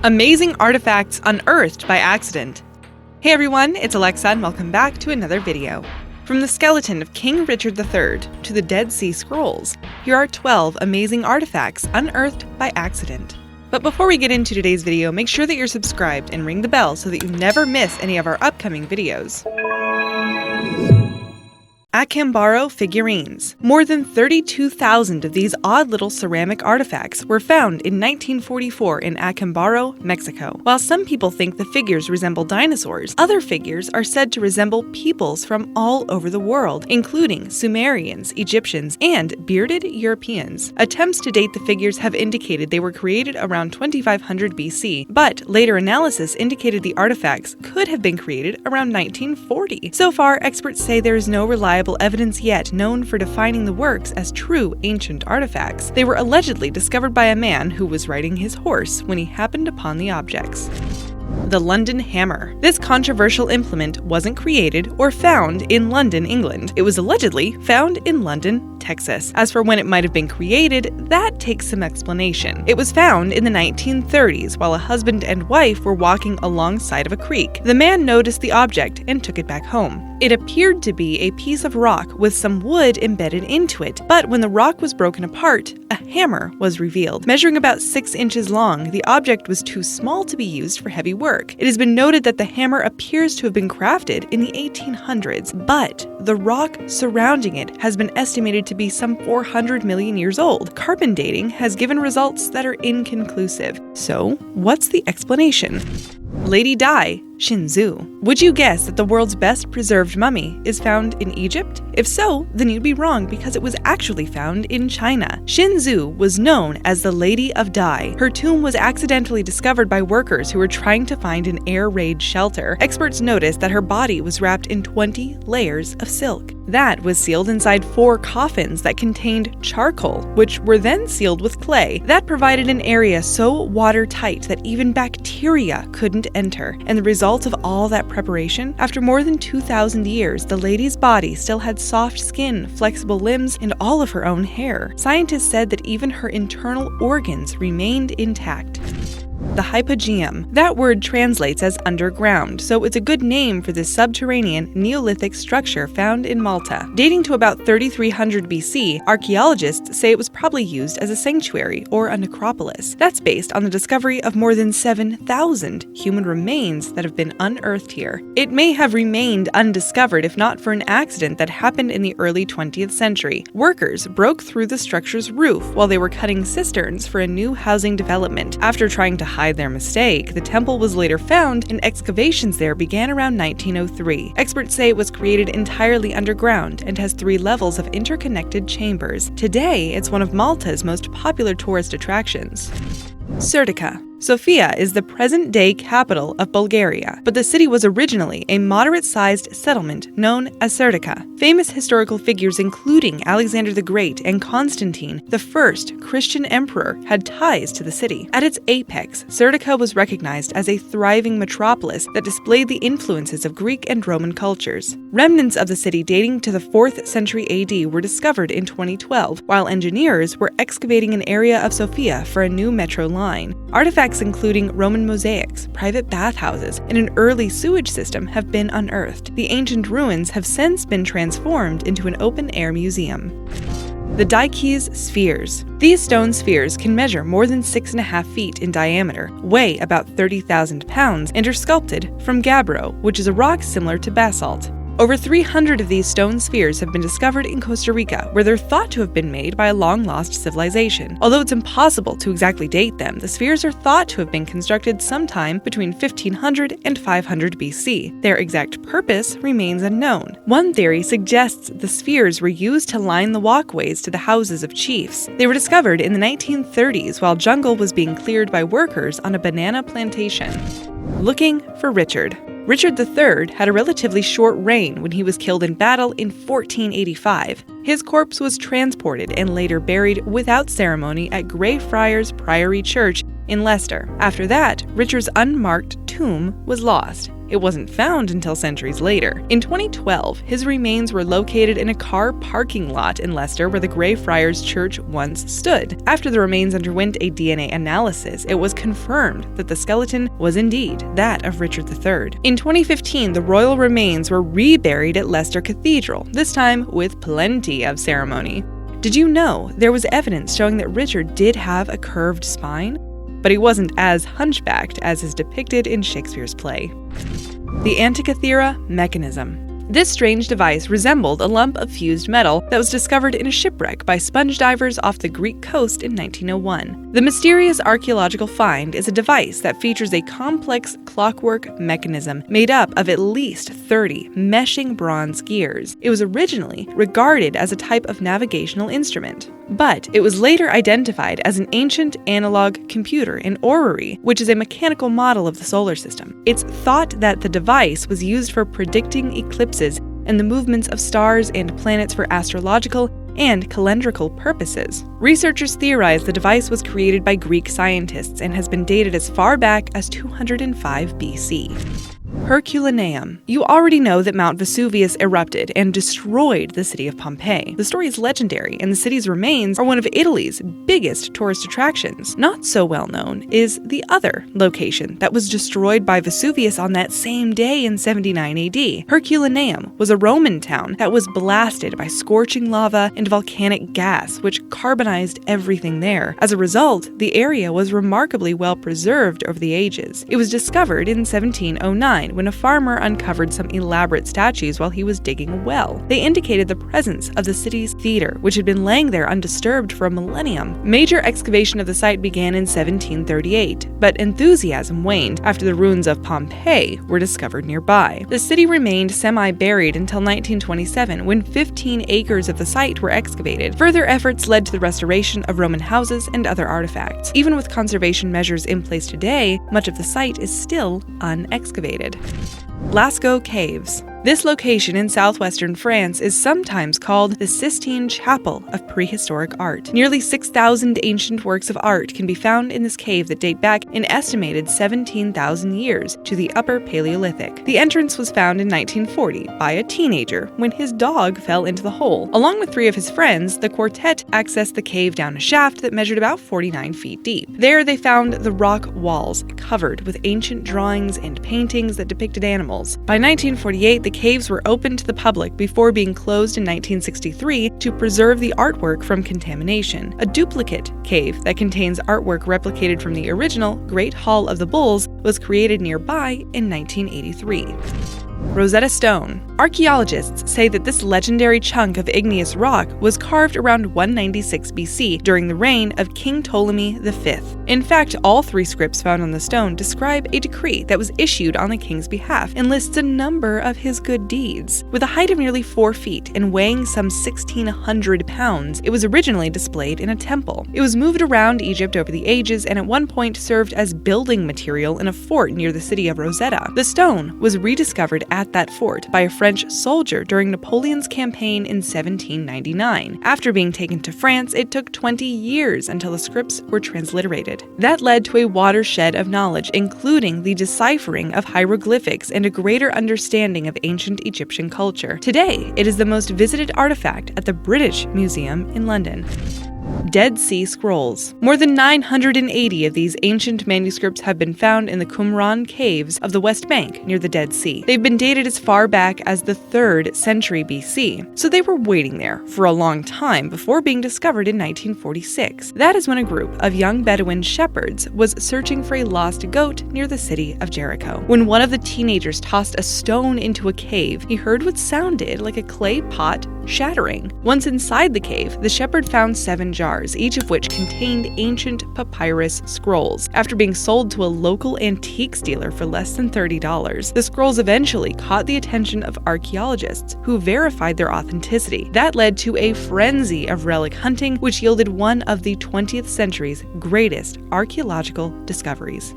Amazing artifacts unearthed by accident. Hey everyone, it's Alexa and welcome back to another video. From the skeleton of King Richard III to the Dead Sea Scrolls, here are 12 amazing artifacts unearthed by accident. But before we get into today's video, make sure that you're subscribed and ring the bell so that you never miss any of our upcoming videos. Acambaro figurines. More than 32,000 of these odd little ceramic artifacts were found in 1944 in Acambaro, Mexico. While some people think the figures resemble dinosaurs, other figures are said to resemble peoples from all over the world, including Sumerians, Egyptians, and bearded Europeans. Attempts to date the figures have indicated they were created around 2500 BC, but later analysis indicated the artifacts could have been created around 1940. So far, experts say there is no reliable evidence yet known for defining the works as true ancient artifacts. They were allegedly discovered by a man who was riding his horse when he happened upon the objects. The London Hammer. This controversial implement wasn't created or found in London, England. It was allegedly found in London, Texas. As for when it might have been created, that takes some explanation. It was found in the 1930s while a husband and wife were walking alongside of a creek. The man noticed the object and took it back home. It appeared to be a piece of rock with some wood embedded into it, but when the rock was broken apart, a hammer was revealed. Measuring about 6 inches long, the object was too small to be used for heavy work. It has been noted that the hammer appears to have been crafted in the 1800s, but the rock surrounding it has been estimated to be some 400 million years old. Carbon dating has given results that are inconclusive. So, what's the explanation? Lady Di, Shinzu. Would you guess that the world's best preserved mummy is found in Egypt? If so, then you'd be wrong because it was actually found in China. Shinzu was known as the Lady of Dai. Her tomb was accidentally discovered by workers who were trying to find an air raid shelter. Experts noticed that her body was wrapped in 20 layers of silk. That was sealed inside 4 coffins that contained charcoal, which were then sealed with clay. That provided an area so watertight that even bacteria couldn't enter. And the result of all that preparation? After more than 2,000 years, the lady's body still had soft skin, flexible limbs, and all of her own hair. Scientists said that even her internal organs remained intact. The Hypogeum. That word translates as underground, so it's a good name for this subterranean Neolithic structure found in Malta. Dating to about 3300 BC, archaeologists say it was probably used as a sanctuary or a necropolis. That's based on the discovery of more than 7,000 human remains that have been unearthed here. It may have remained undiscovered if not for an accident that happened in the early 20th century. Workers broke through the structure's roof while they were cutting cisterns for a new housing development. After trying to hide their mistake, the temple was later found and excavations there began around 1903. Experts say it was created entirely underground and has 3 levels of interconnected chambers. Today, it's one of Malta's most popular tourist attractions. Serdica. Sofia is the present-day capital of Bulgaria, but the city was originally a moderate-sized settlement known as Serdica. Famous historical figures including Alexander the Great and Constantine, the first Christian emperor, had ties to the city. At its apex, Serdica was recognized as a thriving metropolis that displayed the influences of Greek and Roman cultures. Remnants of the city dating to the 4th century AD were discovered in 2012, while engineers were excavating an area of Sofia for a new metro line. Artifacts including Roman mosaics, private bathhouses, and an early sewage system have been unearthed. The ancient ruins have since been transformed into an open-air museum. The Dike's Spheres. These stone spheres can measure more than 6.5 feet in diameter, weigh about 30,000 pounds, and are sculpted from gabbro, which is a rock similar to basalt. Over 300 of these stone spheres have been discovered in Costa Rica, where they're thought to have been made by a long-lost civilization. Although it's impossible to exactly date them, the spheres are thought to have been constructed sometime between 1500 and 500 BC. Their exact purpose remains unknown. One theory suggests the spheres were used to line the walkways to the houses of chiefs. They were discovered in the 1930s while jungle was being cleared by workers on a banana plantation. Looking for Richard. Richard III had a relatively short reign when he was killed in battle in 1485. His corpse was transported and later buried without ceremony at Greyfriars Priory Church in Leicester. After that, Richard's unmarked tomb was lost. It wasn't found until centuries later. In 2012, his remains were located in a car parking lot in Leicester where the Greyfriars Church once stood. After the remains underwent a DNA analysis, it was confirmed that the skeleton was indeed that of Richard III. In 2015, the royal remains were reburied at Leicester Cathedral, this time with plenty of ceremony. Did you know there was evidence showing that Richard did have a curved spine? But he wasn't as hunchbacked as is depicted in Shakespeare's play. The Antikythera Mechanism. This strange device resembled a lump of fused metal that was discovered in a shipwreck by sponge divers off the Greek coast in 1901. The mysterious archaeological find is a device that features a complex clockwork mechanism made up of at least 30 meshing bronze gears. It was originally regarded as a type of navigational instrument, but it was later identified as an ancient analog computer, an orrery, which is a mechanical model of the solar system. It's thought that the device was used for predicting eclipses and the movements of stars and planets for astrological and calendrical purposes. Researchers theorize the device was created by Greek scientists and has been dated as far back as 205 BC. Herculaneum. You already know that Mount Vesuvius erupted and destroyed the city of Pompeii. The story is legendary, and the city's remains are one of Italy's biggest tourist attractions. Not so well known is the other location that was destroyed by Vesuvius on that same day in 79 AD. Herculaneum was a Roman town that was blasted by scorching lava and volcanic gas, which carbonized everything there. As a result, the area was remarkably well preserved over the ages. It was discovered in 1709 when a farmer uncovered some elaborate statues while he was digging a well. They indicated the presence of the city's theater, which had been laying there undisturbed for a millennium. Major excavation of the site began in 1738, but enthusiasm waned after the ruins of Pompeii were discovered nearby. The city remained semi-buried until 1927, when 15 acres of the site were excavated. Further efforts led to the restoration of Roman houses and other artifacts. Even with conservation measures in place today, much of the site is still unexcavated. Lascaux Caves. This location in southwestern France is sometimes called the Sistine Chapel of prehistoric art. Nearly 6,000 ancient works of art can be found in this cave that date back an estimated 17,000 years to the Upper Paleolithic. The entrance was found in 1940 by a teenager when his dog fell into the hole. Along with 3 of his friends, the quartet accessed the cave down a shaft that measured about 49 feet deep. There they found the rock walls covered with ancient drawings and paintings that depicted animals. By 1948, the caves were opened to the public before being closed in 1963 to preserve the artwork from contamination. A duplicate cave that contains artwork replicated from the original Great Hall of the Bulls was created nearby in 1983. Rosetta Stone. Archaeologists say that this legendary chunk of igneous rock was carved around 196 BC during the reign of King Ptolemy V. In fact, all 3 scripts found on the stone describe a decree that was issued on the king's behalf and lists a number of his good deeds. With a height of nearly 4 feet and weighing some 1,600 pounds, it was originally displayed in a temple. It was moved around Egypt over the ages and at one point served as building material in a fort near the city of Rosetta. The stone was rediscovered at that fort by a French soldier during Napoleon's campaign in 1799. After being taken to France, it took 20 years until the scripts were transliterated. That led to a watershed of knowledge, including the deciphering of hieroglyphics and a greater understanding of ancient Egyptian culture. Today, it is the most visited artifact at the British Museum in London. Dead Sea Scrolls. More than 980 of these ancient manuscripts have been found in the Qumran caves of the West Bank near the Dead Sea. They've been dated as far back as the 3rd century BC, so they were waiting there for a long time before being discovered in 1946. That is when a group of young Bedouin shepherds was searching for a lost goat near the city of Jericho. When one of the teenagers tossed a stone into a cave, he heard what sounded like a clay pot shattering. Once inside the cave, the shepherd found 7 jars, each of which contained ancient papyrus scrolls. After being sold to a local antiques dealer for less than $30, the scrolls eventually caught the attention of archaeologists, who verified their authenticity. That led to a frenzy of relic hunting, which yielded one of the 20th century's greatest archaeological discoveries.